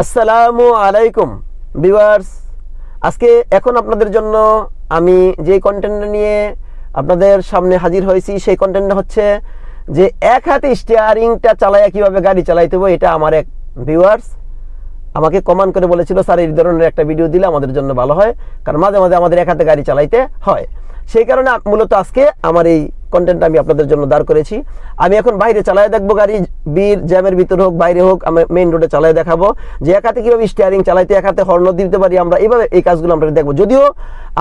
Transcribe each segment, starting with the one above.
আসসালামু আলাইকুম ভিউয়ার্স, আজকে এখন আপনাদের জন্য আমি যে কন্টেন্টটা নিয়ে আপনাদের সামনে হাজির হয়েছি সেই কন্টেন্টটা হচ্ছে যে এক হাতে স্টিয়ারিংটা চালায়া কিভাবে গাড়ি চালাইতে হবে। এটা আমার এক ভিউয়ার্স আমাকে কমেন্ট করে বলেছিল, স্যার এই ধরনের একটা ভিডিও দিলে আমাদের জন্য ভালো হয়, কারণ মাঝে মাঝে আমাদের এক হাতে গাড়ি চালাইতে হয়। সেই কারণে মূলত আজকে আমার এই কন্টেন্টটা আমি আপনাদের জন্য দাঁড় করেছি। আমি এখন বাইরে চালায় দেখবো গাড়ি, বীর জ্যামের ভিতর হোক বাইরে হোক, আমি মেইন রোডে চালায় দেখাবো যে এক হাতে কীভাবে স্টিয়ারিং চালাইতে, এক হাতে হর্ন দিতে পারি আমরা। এইভাবে এই কাজগুলো আমরা দেখবো। যদিও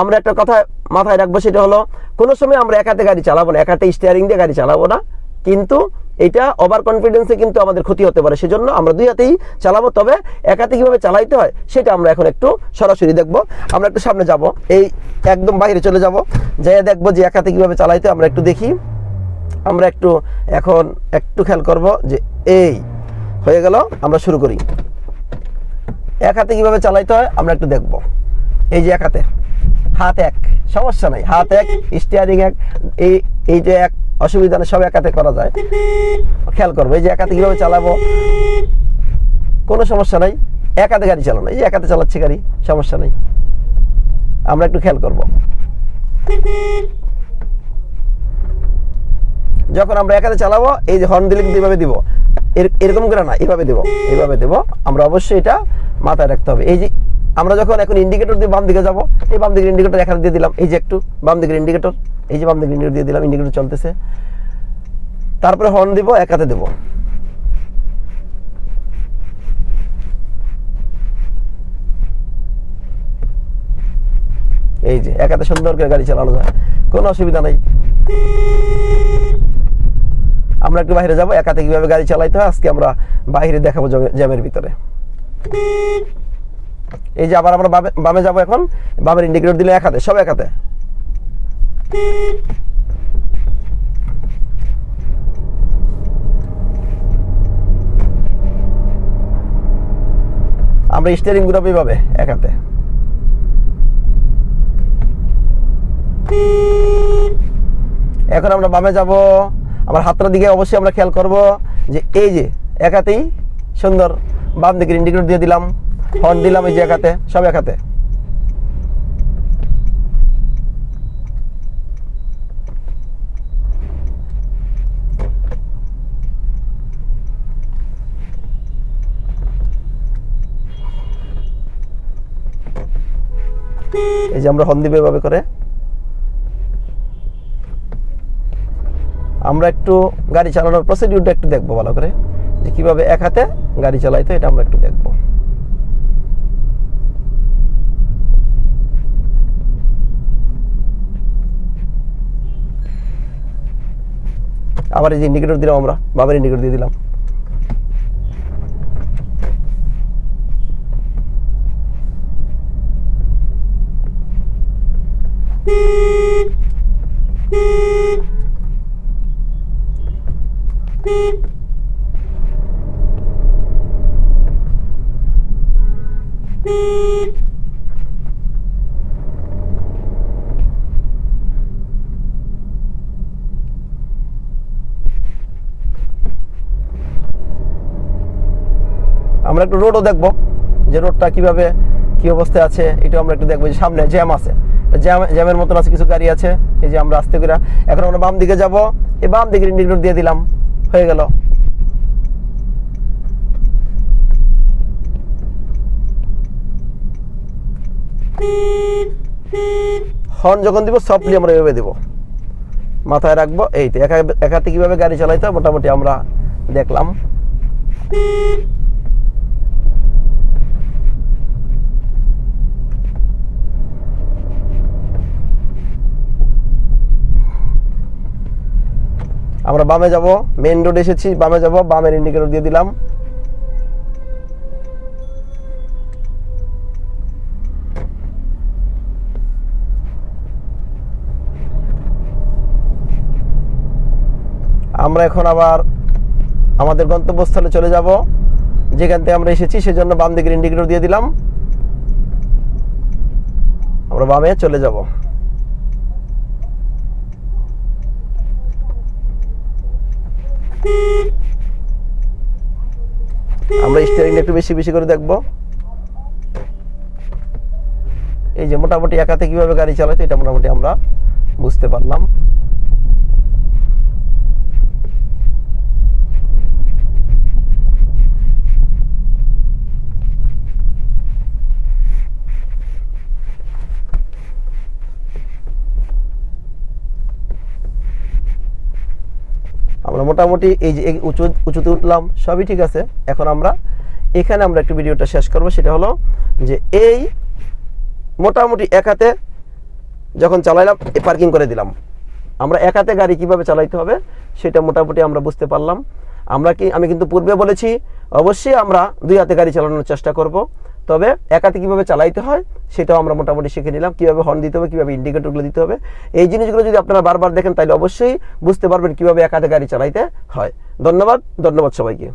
আমরা একটা কথা মাথায় রাখবো, সেটা হলো কোনো সময় আমরা এক হাতে গাড়ি চালাবো না, এক হাতে স্টিয়ারিং দিয়ে গাড়ি চালাবো না, কিন্তু এটা ওভার কনফিডেন্সে কিন্তু আমাদের ক্ষতি হতে পারে। সেজন্য আমরা দুই হাতেই চালাবো, তবে এক হাতে কীভাবে চালাইতে হয় সেটা আমরা এখন একটু সরাসরি দেখবো। আমরা একটু সামনে যাব, এই একদম বাইরে চলে যাব, যাই দেখবো যে এক হাতে কীভাবে চালাইতে আমরা একটু দেখি। আমরা একটু এখন একটু খেয়াল করব যে এই হয়ে গেল। আমরা শুরু করি। এক হাতে কীভাবে চালাইতে হয় আমরা একটু দেখব। এই যে এক হাতে, হাত এক, সমস্যা নাই, হাত এক, স্টিয়ারিং এক, এই যে এক, অসুবিধা নেই, সব এক হাতে করা যায়। খেয়াল করবো এই যে এক হাতে কীভাবে চালাবো, কোনো সমস্যা নাই। এক হাতে গাড়ি চালানো, এই যে এক হাতে চালাচ্ছি গাড়ি, সমস্যা নেই। আমরা একটু খেয়াল করব, যখন আমরা এক হাতে চালাবো এই যে হর্ন দিলে কিন্তু এইভাবে দিব, এরকম করে না, এইভাবে দেবো, এইভাবে দেবো। আমরা অবশ্যই এটা মাথায় রাখতে হবে। এই যে আমরা যখন এখন ইন্ডিকেটর দিয়ে বাম দিকে যাবো, এই বাম দিকের ইন্ডিকেটর এক হাতে দিয়ে দিলাম, এই যে একটু বাম দিকের ইন্ডিকেটর, এই যে বাম দিকের ইন্ডিকেটর দিয়ে দিলাম, ইন্ডিকেটর চলতেছে। তারপরে হর্ন দিব, এক হাতে দেবো। এই যে এক হাতে সুন্দর করে গাড়ি চালানো যায়, কোনো অসুবিধা নাই। আমরা একটু বাইরে যাবো, এক হাতে কিভাবে গাড়ি চালাইতে হয় আজকে আমরা বাইরে দেখাবো জ্যামের ভিতরে। এই যে আবার আমরা বামে যাবো, এখন বামের ইন্ডিকেটর দিলে এক হাতে, সব এক হাতে। আমরা স্টিয়ারিং ঘুরাবো এইভাবে এক হাতে। এখন আমরা বামে যাব, আমার হাতটার দিকে অবশ্যই আমরা খেয়াল করব যে এই যে এক হাতেই সুন্দর বাম দিকের ইন্ডিকেটর দিয়ে দিলাম, হর্ন দিলাম, এই যে এক হাতে, সব এক হাতে। এই যে আমরা হর্ন দিব এভাবে করে। আমরা একটু গাড়ি চালানোর প্রসিডিউরটা একটু দেখবো ভালো করে, যে কিভাবে এক হাতে গাড়ি চালাইতে, এটা আমরা একটু দেখবো। আবার এই যে ইন্ডিকেটর দিলাম, আমরা বামের ইন্ডিকেটর দিয়ে দিলাম। আমরা একটু রোডও দেখবো, যে রোডটা কিভাবে কি অবস্থায় আছে, এটা আমরা একটু দেখবো। যে সামনে জ্যাম আছে, জ্যামের মতন আছে, কিছু গাড়ি আছে। এই যে আমরা আস্তে করে এখন আমরা বাম দিকে যাব, এই বাম দিকের ইন্ডিকেটর দিয়ে দিলাম, হয়ে গেল। হর্ন যখন দিব সফটলি আমরা এভাবে দেবো, মাথায় রাখবো। এই তো এক হাতে কিভাবে গাড়ি চালাইতে হয় মোটামুটি আমরা দেখলাম। আমরা বামে যাব, মেইন রোড এসেছি, বামে যাব, বামের ইন্ডিকেটর দিয়ে দিলাম। আমরা এখন আবার আমাদের গন্তব্যস্থলে চলে যাব, যেখান থেকে আমরা এসেছি, সেজন্য বাম দিকের ইন্ডিকেটর দিয়ে দিলাম। আমরা বামে চলে যাব। আমরা স্টিয়ারিংটা একটু বেশি বেশি করে দেখব। এই যে মোটামুটি এক হাতে কিভাবে গাড়ি চালাইতে এটা মোটামুটি আমরা বুঝতে পারলাম। আমরা মোটামুটি এই যে উঁচুতে উঠলাম, সবই ঠিক আছে। এখন আমরা এখানে আমরা একটু ভিডিওটা শেষ করব, সেটা হলো যে এই মোটামুটি এক হাতে যখন চালাইলাম, পার্কিং করে দিলাম, আমরা এক হাতে গাড়ি কিভাবে চালাইতে হবে সেটা মোটামুটি আমরা বুঝতে পারলাম। আমি কিন্তু পূর্বে বলেছি অবশ্যই আমরা দুই হাতে গাড়ি চালানোর চেষ্টা করব, তবে এক হাতে কীভাবে চালাইতে হয় সেটাও আমরা মোটামুটি শিখে নিলাম, কীভাবে হর্ন দিতে হবে, কীভাবে ইন্ডিকেটরগুলো দিতে হবে। এই জিনিসগুলো যদি আপনারা বারবার দেখেন তাহলে অবশ্যই বুঝতে পারবেন কীভাবে এক হাতে গাড়ি চালাইতে হয়। ধন্যবাদ সবাইকে।